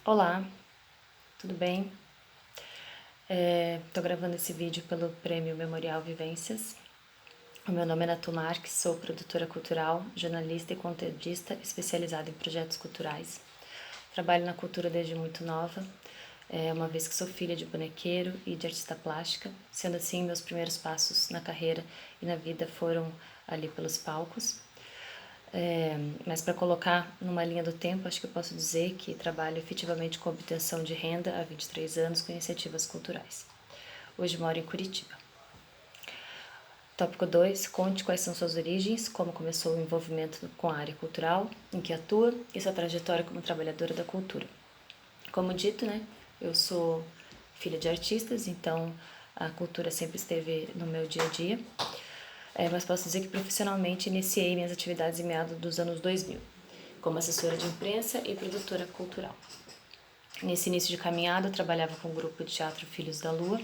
Olá, tudo bem? Tô gravando esse vídeo pelo Prêmio Memorial Vivências. O meu nome é Natu Marques, sou produtora cultural, jornalista e conteudista especializada em projetos culturais. Trabalho na cultura desde muito nova, uma vez que sou filha de bonequeiro e de artista plástica. Sendo assim, meus primeiros passos na carreira e na vida foram ali pelos palcos. Mas para colocar numa linha do tempo, acho que eu posso dizer que trabalho efetivamente com obtenção de renda há 23 anos com iniciativas culturais. Hoje moro em Curitiba. Tópico 2. Conte quais são suas origens, como começou o envolvimento com a área cultural, em que atua e sua trajetória como trabalhadora da cultura. Como dito, né, eu sou filha de artistas, então a cultura sempre esteve no meu dia a dia. Mas posso dizer que profissionalmente iniciei minhas atividades em meados dos anos 2000, como assessora de imprensa e produtora cultural. Nesse início de caminhada, eu trabalhava com o grupo de teatro Filhos da Lua,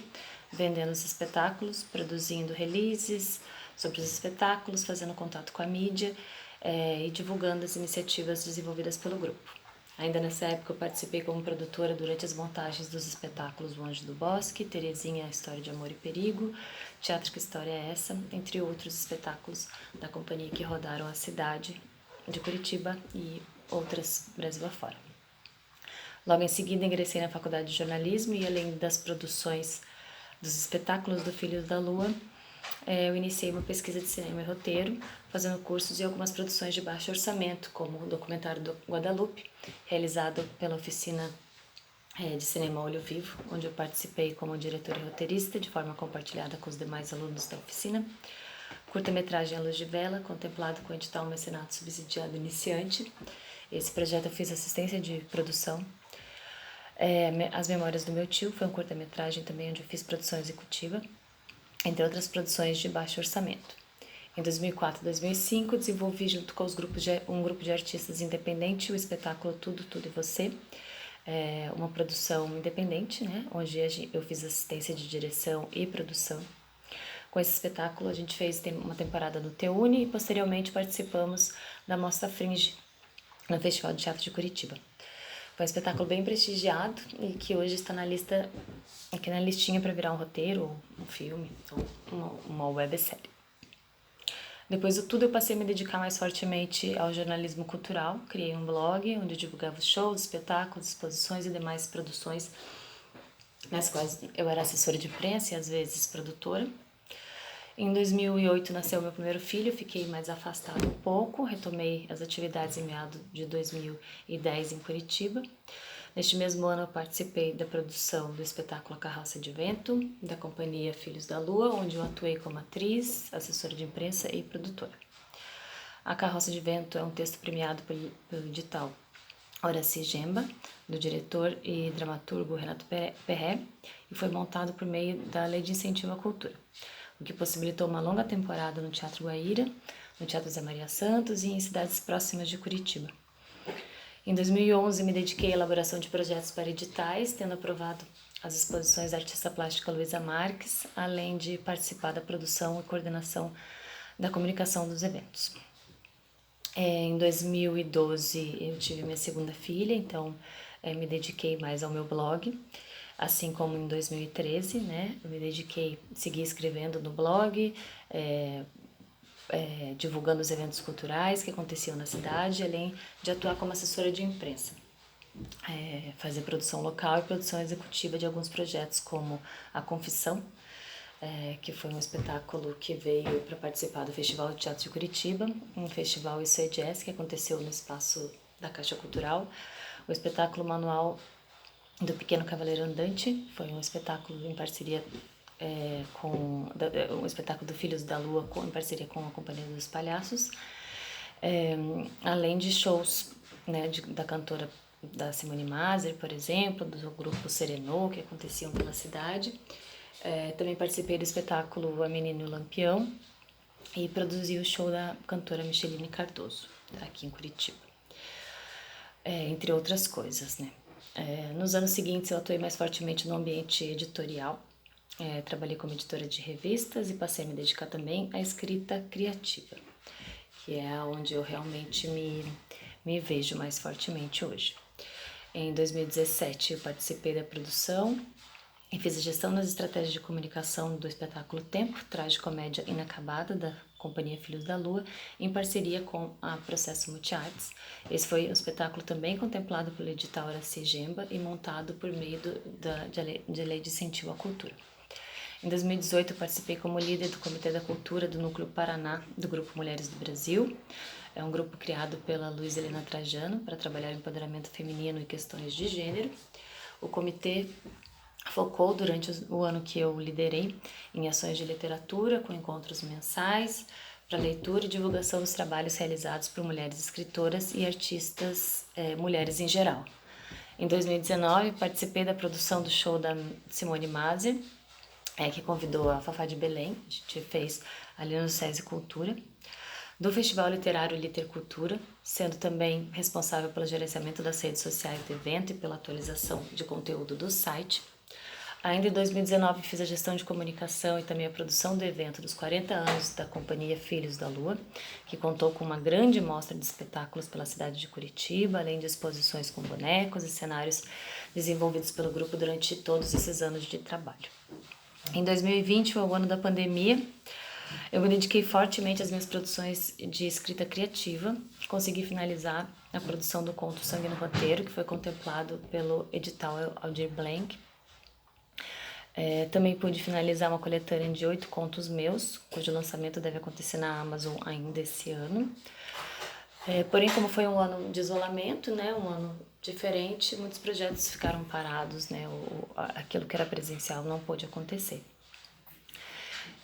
vendendo os espetáculos, produzindo releases sobre os espetáculos, fazendo contato com a mídia e divulgando as iniciativas desenvolvidas pelo grupo. Ainda nessa época, eu participei como produtora durante as montagens dos espetáculos O Anjo do Bosque, Terezinha, a História de Amor e Perigo, Teatro Que História é Essa?, entre outros espetáculos da companhia que rodaram a cidade de Curitiba e outras Brasil afora. Logo em seguida, ingressei na faculdade de jornalismo e, além das produções dos espetáculos do Filhos da Lua, eu iniciei uma pesquisa de cinema e roteiro, fazendo cursos e algumas produções de baixo orçamento, como o documentário do Guadalupe, realizado pela oficina de cinema Olho Vivo, onde eu participei como diretora e roteirista, de forma compartilhada com os demais alunos da oficina. Curta-metragem A Luz de Vela, contemplado com o edital Mecenato Subsidiado Iniciante. Esse projeto eu fiz assistência de produção. As Memórias do Meu Tio foi um curta-metragem também onde eu fiz produção executiva, entre outras produções de baixo orçamento. Em 2004 e 2005, desenvolvi junto com um grupo de artistas independente o espetáculo Tudo, Tudo e Você, uma produção independente, né, onde eu fiz assistência de direção e produção. Com esse espetáculo, a gente fez uma temporada no Teune e posteriormente participamos da Mostra Fringe, no Festival de Teatro de Curitiba. Foi um espetáculo bem prestigiado e que hoje está na lista, aqui na listinha para virar um roteiro, um filme ou uma websérie. Depois do tudo, eu passei a me dedicar mais fortemente ao jornalismo cultural. Criei um blog onde eu divulgava shows, espetáculos, exposições e demais produções, nas quais eu era assessora de imprensa e às vezes produtora. Em 2008 nasceu meu primeiro filho, fiquei mais afastada um pouco, retomei as atividades em meados de 2010 em Curitiba. Neste mesmo ano eu participei da produção do espetáculo A Carroça de Vento, da companhia Filhos da Lua, onde eu atuei como atriz, assessora de imprensa e produtora. A Carroça de Vento é um texto premiado pelo edital Horaci Gemba, do diretor e dramaturgo Renato Perré, e foi montado por meio da Lei de Incentivo à Cultura, o que possibilitou uma longa temporada no Teatro Guaíra, no Teatro Zé Maria Santos e em cidades próximas de Curitiba. Em 2011, me dediquei à elaboração de projetos para editais, tendo aprovado as exposições da artista plástica Luísa Marques, além de participar da produção e coordenação da comunicação dos eventos. Em 2012, eu tive minha segunda filha, então me dediquei mais ao meu blog. Assim como em 2013, né, eu me dediquei, segui escrevendo no blog, divulgando os eventos culturais que aconteciam na cidade, além de atuar como assessora de imprensa. Fazer produção local e produção executiva de alguns projetos, como A Confissão, que foi um espetáculo que veio para participar do Festival de Teatro de Curitiba, um festival Isso é Jazz, que aconteceu no espaço da Caixa Cultural. O espetáculo Manual do Pequeno Cavaleiro Andante foi um espetáculo em parceria um espetáculo do Filhos da Lua em parceria com a Companhia dos Palhaços, além de shows, né, da cantora da Simone Maser, por exemplo, do grupo Serenô, que aconteciam pela cidade. Também participei do espetáculo A Menina e o Lampião e produzi o show da cantora Micheline Cardoso, aqui em Curitiba, entre outras coisas, né. Nos anos seguintes eu atuei mais fortemente no ambiente editorial, trabalhei como editora de revistas e passei a me dedicar também à escrita criativa, que é onde eu realmente me vejo mais fortemente hoje. Em 2017 eu participei da produção e fiz a gestão das estratégias de comunicação do espetáculo Tempo, Tragicomédia Inacabada, da Companhia Filhos da Lua, em parceria com a Processo Multiartes. Esse foi um espetáculo também contemplado pelo edital Horaci Gemba e montado por meio de lei de incentivo à cultura. Em 2018 eu participei como líder do Comitê da Cultura do Núcleo Paraná do Grupo Mulheres do Brasil. É um grupo criado pela Luiza Helena Trajano para trabalhar o empoderamento feminino e questões de gênero. O comitê focou durante o ano que eu liderei em ações de literatura, com encontros mensais para leitura e divulgação dos trabalhos realizados por mulheres escritoras e artistas mulheres em geral. Em 2019, participei da produção do show da Simone Maser, que convidou a Fafá de Belém, a gente fez ali no SESI Cultura, do Festival Literário Litercultura, sendo também responsável pelo gerenciamento das redes sociais do evento e pela atualização de conteúdo do site. Ainda em 2019 fiz a gestão de comunicação e também a produção do evento dos 40 anos da Companhia Filhos da Lua, que contou com uma grande mostra de espetáculos pela cidade de Curitiba, além de exposições com bonecos e cenários desenvolvidos pelo grupo durante todos esses anos de trabalho. Em 2020 foi o ano da pandemia. Eu me dediquei fortemente às minhas produções de escrita criativa. Consegui finalizar a produção do conto Sangue no Roteiro, que foi contemplado pelo edital Aldir Blanc. Também pude finalizar uma coletânea de 8 contos meus, cujo lançamento deve acontecer na Amazon ainda esse ano. Porém, como foi um ano de isolamento, né, um ano diferente, muitos projetos ficaram parados, né, aquilo que era presencial não pôde acontecer.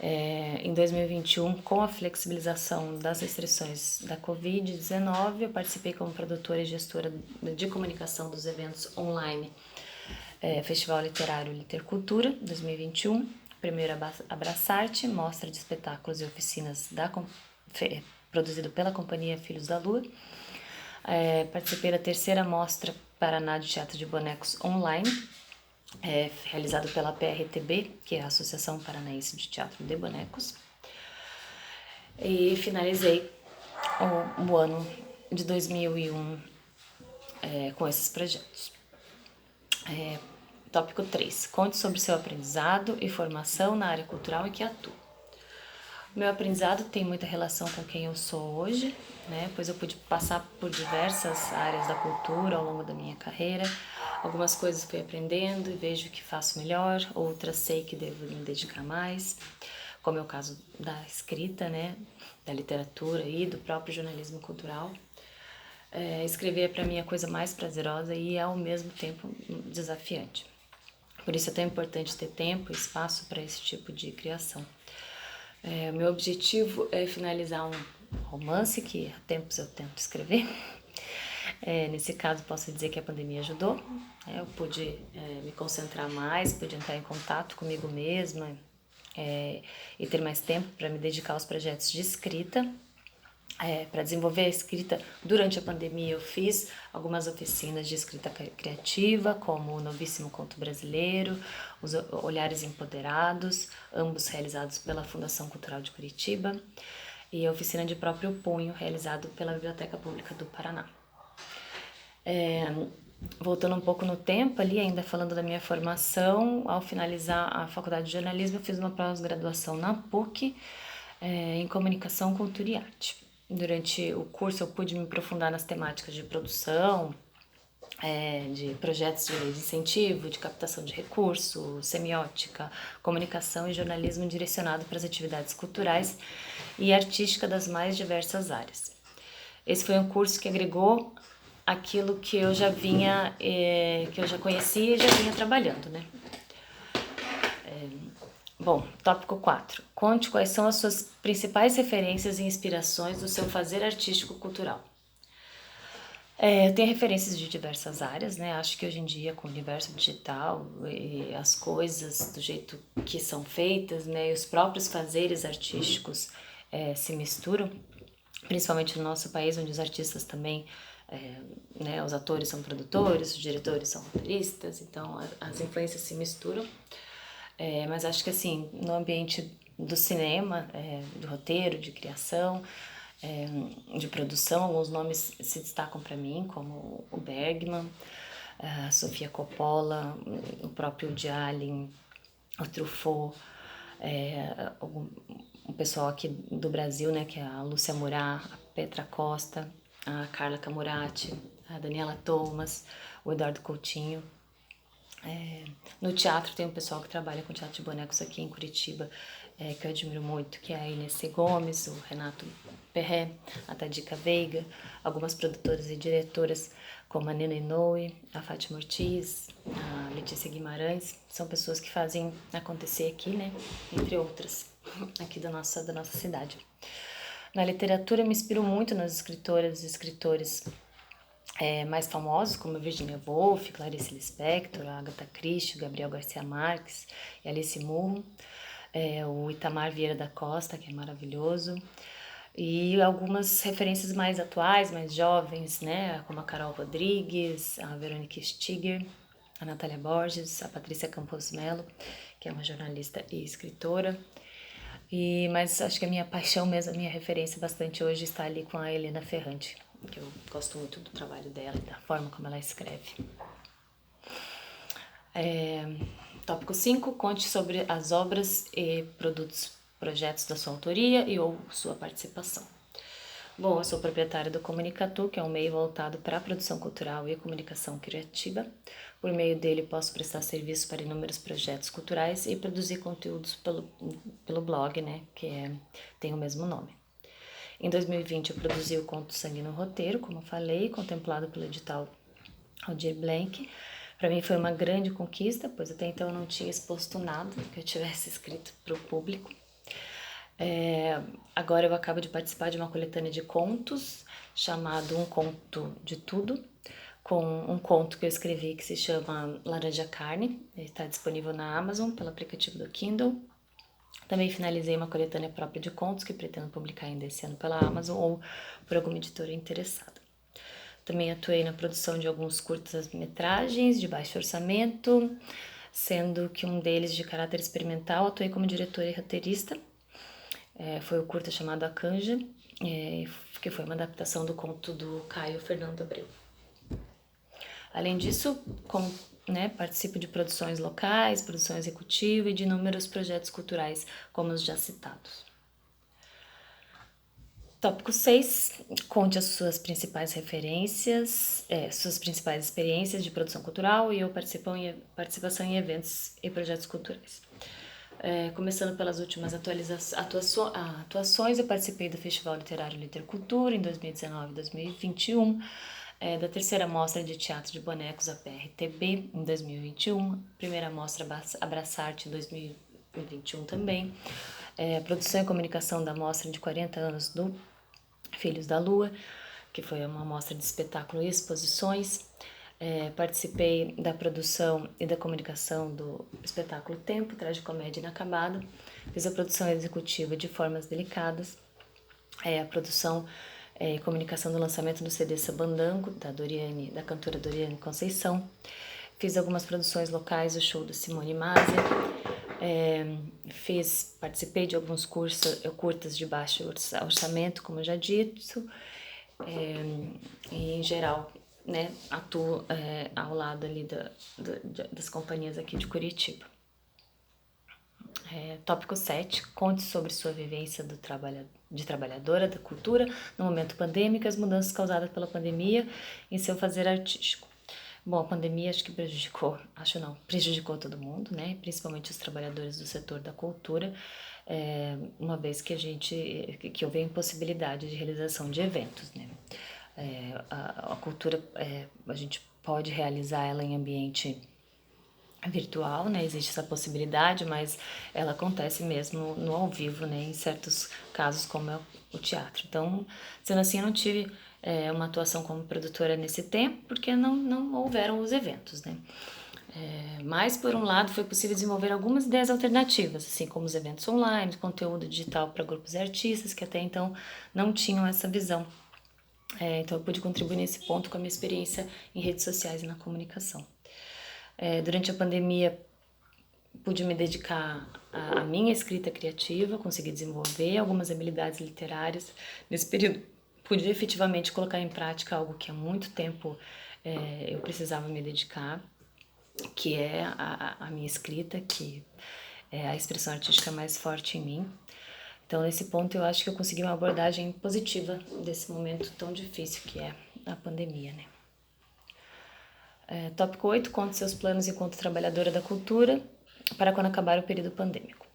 Em 2021, com a flexibilização das restrições da Covid-19, eu participei como produtora e gestora de comunicação dos eventos online Festival Literário Litercultura 2021, primeiro Abraçarte, mostra de espetáculos e oficinas produzido pela Companhia Filhos da Lua. Participei da terceira Mostra Paraná de Teatro de Bonecos Online, realizado pela PRTB, que é a Associação Paranaense de Teatro de Bonecos. E finalizei o ano de 2001 com esses projetos. Tópico 3. Conte sobre seu aprendizado e formação na área cultural em que atua. Meu aprendizado tem muita relação com quem eu sou hoje, né? Pois eu pude passar por diversas áreas da cultura ao longo da minha carreira. Algumas coisas fui aprendendo e vejo que faço melhor, outras sei que devo me dedicar mais, como é o caso da escrita, né? Da literatura e do próprio jornalismo cultural. Escrever para mim é a coisa mais prazerosa e ao mesmo tempo desafiante. Por isso é tão importante ter tempo e espaço para esse tipo de criação. Meu objetivo é finalizar um romance que há tempos eu tento escrever. Nesse caso posso dizer que a pandemia ajudou. Eu pude me concentrar mais, pude entrar em contato comigo mesma e ter mais tempo para me dedicar aos projetos de escrita. Para desenvolver a escrita durante a pandemia eu fiz algumas oficinas de escrita criativa, como o Novíssimo Conto Brasileiro, os Olhares Empoderados, ambos realizados pela Fundação Cultural de Curitiba, e a oficina de próprio punho, realizado pela Biblioteca Pública do Paraná. Voltando um pouco no tempo ali, ainda falando da minha formação, ao finalizar a faculdade de jornalismo eu fiz uma pós-graduação na PUC em comunicação, cultura e arte. Durante o curso eu pude me aprofundar nas temáticas de produção, de projetos de incentivo, de captação de recursos, semiótica, comunicação e jornalismo direcionado para as atividades culturais e artísticas das mais diversas áreas. Esse foi um curso que agregou aquilo que eu já vinha, que eu já conhecia e já vinha trabalhando, né? Bom, tópico 4. Conte quais são as suas principais referências e inspirações do seu fazer artístico-cultural. Eu tenho referências de diversas áreas, né? Acho que hoje em dia, com o universo digital e as coisas do jeito que são feitas, né? E os próprios fazeres artísticos se misturam, principalmente no nosso país, onde os artistas também, né? Os atores são produtores, os diretores são roteiristas, então as influências se misturam. Mas acho que assim, no ambiente do cinema, do roteiro, de criação, de produção, alguns nomes se destacam para mim, como o Bergman, a Sofia Coppola, o próprio Woody Allen, o Truffaut, o pessoal aqui do Brasil, né, que é a Lúcia Murat, a Petra Costa, a Carla Camurati, a Daniela Thomas, o Eduardo Coutinho. No teatro tem um pessoal que trabalha com teatro de bonecos aqui em Curitiba, que eu admiro muito, que é a Inês C. Gomes, o Renato Perré, a Tadica Veiga, algumas produtoras e diretoras como a Nina Inoue, a Fátima Ortiz, a Letícia Guimarães, são pessoas que fazem acontecer aqui, né, entre outras, aqui da nossa cidade. Na literatura eu me inspiro muito nas escritoras e escritores mais famosos, como a Virginia Woolf, Clarice Lispector, a Agatha Christie, Gabriel Garcia Marques e Alice Munro, o Itamar Vieira da Costa, que é maravilhoso, e algumas referências mais atuais, mais jovens, né, como a Carol Rodrigues, a Verônica Stiger, a Natália Borges, a Patrícia Campos Melo, que é uma jornalista e escritora. Mas acho que a minha paixão mesmo, a minha referência bastante hoje está ali com a Helena Ferrante, que eu gosto muito do trabalho dela e da forma como ela escreve. Tópico 5, conte sobre as obras e projetos da sua autoria e ou sua participação. Bom, eu sou proprietária do Comunicatu, que é um meio voltado para a produção cultural e comunicação criativa. Por meio dele, posso prestar serviço para inúmeros projetos culturais e produzir conteúdos pelo blog, né, tem o mesmo nome. Em 2020, eu produzi o conto Sangue no Roteiro, como eu falei, contemplado pelo edital Aldir Blanc. Para mim foi uma grande conquista, pois até então eu não tinha exposto nada que eu tivesse escrito para o público. Agora eu acabo de participar de uma coletânea de contos chamado Um Conto de Tudo, com um conto que eu escrevi que se chama Laranja Carne. Ele está disponível na Amazon pelo aplicativo do Kindle. Também finalizei uma coletânea própria de contos que pretendo publicar ainda esse ano pela Amazon ou por alguma editora interessada. Também atuei na produção de alguns curtas-metragens de baixo orçamento, sendo que um deles de caráter experimental atuei como diretora e roteirista. Foi o curta chamado A Canja, que foi uma adaptação do conto do Caio Fernando Abreu. Além disso, participo de produções locais, produção executiva e de inúmeros projetos culturais, como os já citados. Tópico 6, conte as suas principais referências, suas principais experiências de produção cultural e ou participação em eventos e projetos culturais. Começando pelas últimas atuações, eu participei do Festival Literário Litercultura em 2019 e 2021, da terceira Mostra de Teatro de Bonecos, a PRTB, em 2021, primeira Mostra Abraçarte em 2021 também, produção e comunicação da Mostra de 40 anos do Filhos da Lua, que foi uma mostra de espetáculo e exposições. Participei da produção e da comunicação do espetáculo Tempo, Tragicomédia Inacabada. Fiz a produção executiva de Formas Delicadas, a produção e comunicação do lançamento do CD Sabandango, da cantora Doriane Conceição. Fiz algumas produções locais, o show da Simone Maser. Participei de alguns curtas de baixo orçamento, como eu já dito, e em geral, né, atuo ao lado ali das companhias aqui de Curitiba. Tópico 7, conte sobre sua vivência de trabalhadora da cultura no momento pandêmico e as mudanças causadas pela pandemia em seu fazer artístico. Bom, a pandemia acho que prejudicou todo mundo, né? Principalmente os trabalhadores do setor da cultura, uma vez que houve a impossibilidade de realização de eventos, né? A cultura, a gente pode realizar ela em ambiente virtual, né? Existe essa possibilidade, mas ela acontece mesmo no ao vivo, né? Em certos casos, como é o teatro. Então, sendo assim, eu não tive uma atuação como produtora nesse tempo, porque não houveram os eventos, né? Mas, por um lado, foi possível desenvolver algumas ideias alternativas, assim como os eventos online, conteúdo digital para grupos e artistas que até então não tinham essa visão. Então, eu pude contribuir nesse ponto com a minha experiência em redes sociais e na comunicação. Durante a pandemia, pude me dedicar à minha escrita criativa, consegui desenvolver algumas habilidades literárias. Nesse período, pude efetivamente colocar em prática algo que há muito tempo eu precisava me dedicar, que é a minha escrita, que é a expressão artística mais forte em mim. Então, nesse ponto, eu acho que eu consegui uma abordagem positiva desse momento tão difícil que é a pandemia, né? Tópico 8, conte seus planos enquanto trabalhadora da cultura para quando acabar o período pandêmico.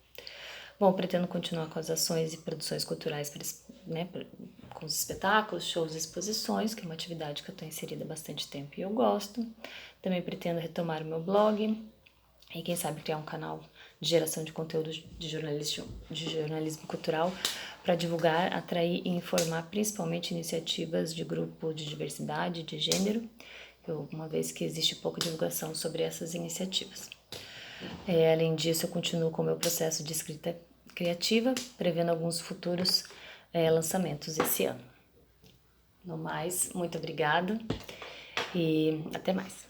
Bom, pretendo continuar com as ações e produções culturais, né, com os espetáculos, shows e exposições, que é uma atividade que eu estou inserida há bastante tempo e eu gosto. Também pretendo retomar o meu blog e, quem sabe, criar um canal de geração de conteúdo de jornalismo cultural para divulgar, atrair e informar principalmente iniciativas de grupo de diversidade, de gênero, uma vez que existe pouca divulgação sobre essas iniciativas. Além disso, eu continuo com o meu processo de escrita criativa, prevendo alguns futuros lançamentos esse ano. No mais, muito obrigada e até mais.